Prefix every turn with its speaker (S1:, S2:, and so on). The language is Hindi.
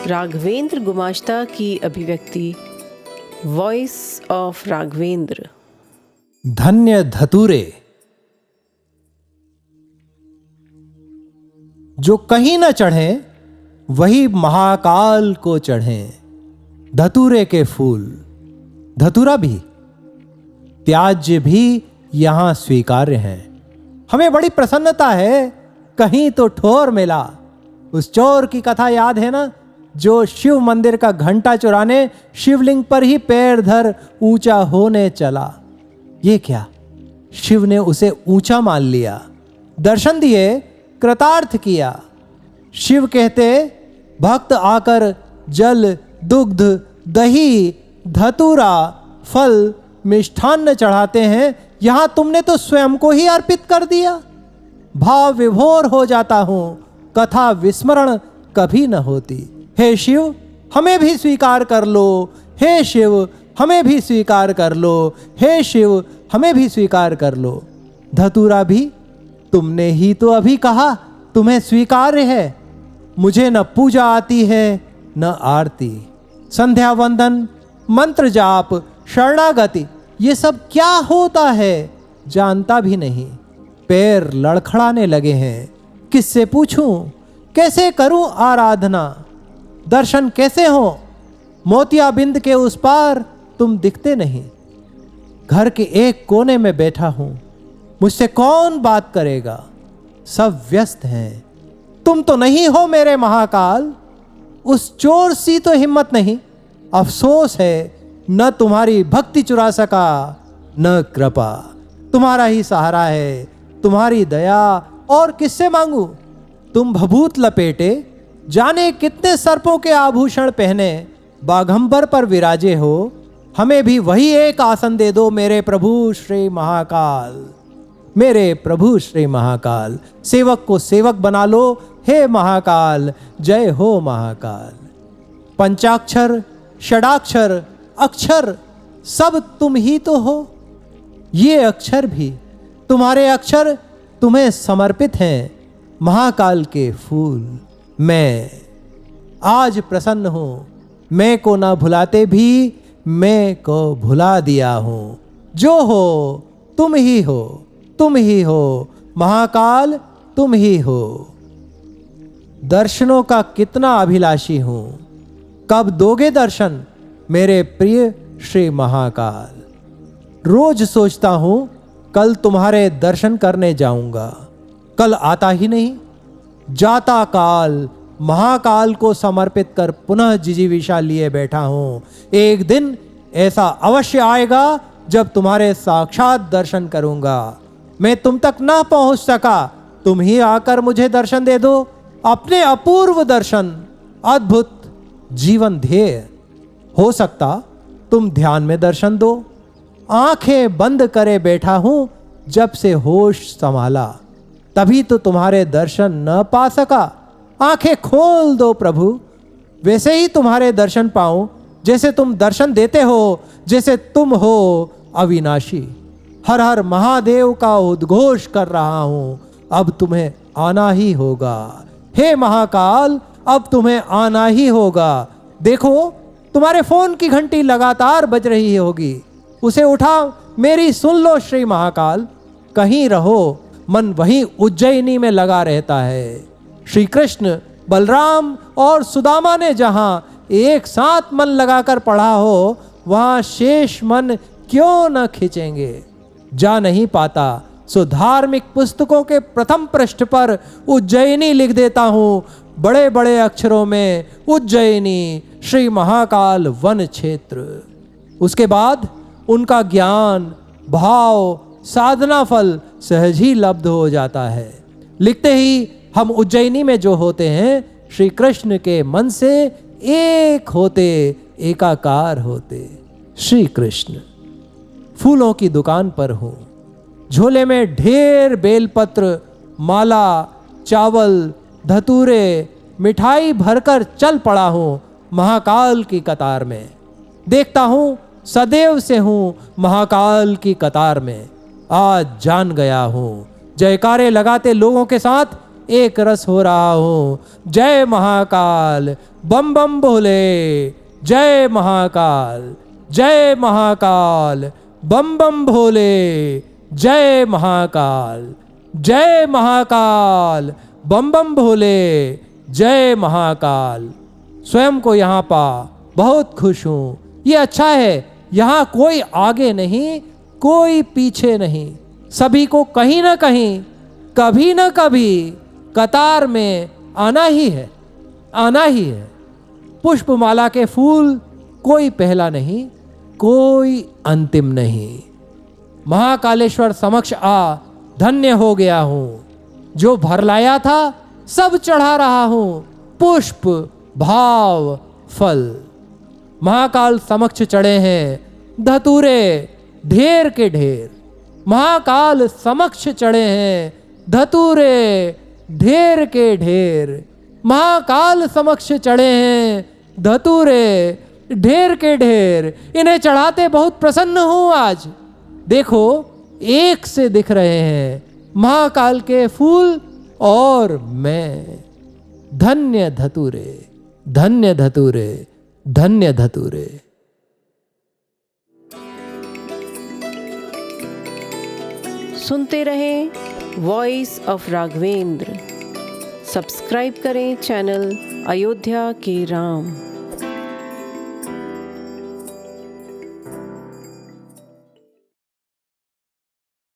S1: राघवेंद्र गुमाश्ता की अभिव्यक्ति। Voice of Raghavendra.
S2: धन्य धतूरे, जो कहीं न चढ़े वही महाकाल को चढ़े। धतूरे के फूल, धतूरा भी, त्याज्य भी यहां स्वीकार्य हैं। हमें बड़ी प्रसन्नता है, कहीं तो ठोर मिला। उस चोर की कथा याद है ना, जो शिव मंदिर का घंटा चुराने शिवलिंग पर ही पैर धर ऊंचा होने चला। ये क्या, शिव ने उसे ऊंचा मान लिया, दर्शन दिए, कृतार्थ किया। शिव कहते, भक्त आकर जल, दुग्ध, दही, धतूरा, फल, मिष्ठान्न चढ़ाते हैं, यहां तुमने तो स्वयं को ही अर्पित कर दिया। भाव विभोर हो जाता हूं, कथा विस्मरण कभी न होती। हे शिव, हमें भी स्वीकार कर लो। हे शिव, हमें भी स्वीकार कर लो। हे शिव, हमें भी स्वीकार कर लो। धतूरा भी, तुमने ही तो अभी कहा तुम्हें स्वीकार्य है। मुझे न पूजा आती है न आरती, संध्या वंदन, मंत्र जाप, शरणागति, ये सब क्या होता है जानता भी नहीं। पैर लड़खड़ाने लगे हैं, किससे पूछूं, कैसे करूं आराधना, दर्शन कैसे हो। मोतियाबिंद के उस पार तुम दिखते नहीं। घर के एक कोने में बैठा हूं, मुझसे कौन बात करेगा, सब व्यस्त हैं। तुम तो नहीं हो मेरे महाकाल, उस चोर सी तो हिम्मत नहीं। अफसोस है, न तुम्हारी भक्ति चुरा सका न कृपा। तुम्हारा ही सहारा है, तुम्हारी दया और किससे मांगू। तुम भभूत लपेटे, जाने कितने सर्पों के आभूषण पहने, बाघंबर पर विराजे हो। हमें भी वही एक आसन दे दो मेरे प्रभु श्री महाकाल। मेरे प्रभु श्री महाकाल, सेवक को सेवक बना लो। हे महाकाल, जय हो महाकाल। पंचाक्षर, षडाक्षर, अक्षर, सब तुम ही तो हो। ये अक्षर भी, तुम्हारे अक्षर तुम्हें समर्पित हैं। महाकाल के फूल, मैं आज प्रसन्न हूं। मैं को ना भुलाते भी मैं को भुला दिया हूं। जो हो तुम ही हो, तुम ही हो महाकाल, तुम ही हो। दर्शनों का कितना अभिलाषी हूं, कब दोगे दर्शन मेरे प्रिय श्री महाकाल। रोज सोचता हूं कल तुम्हारे दर्शन करने जाऊंगा, कल आता ही नहीं। जाता काल महाकाल को समर्पित कर पुनः जिजीविषा लिए बैठा हूं। एक दिन ऐसा अवश्य आएगा जब तुम्हारे साक्षात दर्शन करूंगा। मैं तुम तक ना पहुंच सका, तुम ही आकर मुझे दर्शन दे दो। अपने अपूर्व दर्शन, अद्भुत जीवन ध्येय। हो सकता तुम ध्यान में दर्शन दो। आंखें बंद करे बैठा हूं, जब से होश संभाला, तभी तो तुम्हारे दर्शन न पा सका। आंखें खोल दो प्रभु, वैसे ही तुम्हारे दर्शन पाऊं जैसे तुम दर्शन देते हो, जैसे तुम हो अविनाशी। हर हर महादेव का उद्घोष कर रहा हूं, अब तुम्हें आना ही होगा। हे महाकाल, अब तुम्हें आना ही होगा। देखो, तुम्हारे फोन की घंटी लगातार बज रही होगी, उसे उठा मेरी सुन लो श्री महाकाल। कहीं रहो, मन वहीं उज्जैनी में लगा रहता है। श्री कृष्ण, बलराम और सुदामा ने जहां एक साथ मन लगाकर पढ़ा हो, वहां शेष मन क्यों न खींचेंगे। जा नहीं पाता सो धार्मिक पुस्तकों के प्रथम पृष्ठ पर उज्जैनी लिख देता हूं, बड़े बड़े अक्षरों में उज्जैनी श्री महाकाल वन क्षेत्र। उसके बाद उनका ज्ञान, भाव, साधना फल सहज ही लब्ध हो जाता है। लिखते ही हम उज्जैनी में जो होते हैं, श्री कृष्ण के मन से एक होते, एकाकार होते। श्री कृष्ण। फूलों की दुकान पर हूं, झोले में ढेर बेलपत्र, माला, चावल, धतूरे, मिठाई भरकर चल पड़ा हूं महाकाल की कतार में। देखता हूं सदैव से हूं महाकाल की कतार में। आज जान गया हूं, जयकारे लगाते लोगों के साथ एक रस हो रहा हूं। जय महाकाल, बम बम भोले। जय महाकाल, जय महाकाल, बम बम भोले। जय महाकाल, जय महाकाल, बम बम भोले। जय महाकाल। स्वयं को यहाँ पा बहुत खुश हूं। ये अच्छा है, यहाँ कोई आगे नहीं, कोई पीछे नहीं, सभी को कहीं ना कहीं, कभी ना कभी कतार में आना ही है, आना ही है। पुष्पमाला के फूल कोई पहला नहीं, कोई अंतिम नहीं। महाकालेश्वर समक्ष आ धन्य हो गया हूं। जो भर लाया था सब चढ़ा रहा हूं, पुष्प भाव फल। महाकाल समक्ष चढ़े हैं धतूरे ढेर के ढेर। महाकाल समक्ष चढ़े हैं धतूरे ढेर के ढेर। महाकाल समक्ष चढ़े हैं धतूरे ढेर के ढेर। इन्हें चढ़ाते बहुत प्रसन्न हूं आज। देखो एक से दिख रहे हैं महाकाल के फूल और मैं। धन्य धतूरे, धन्य धतूरे, धन्य धतूरे।
S1: सुनते रहें वॉइस ऑफ राघवेंद्र। सब्सक्राइब करें चैनल अयोध्या के राम।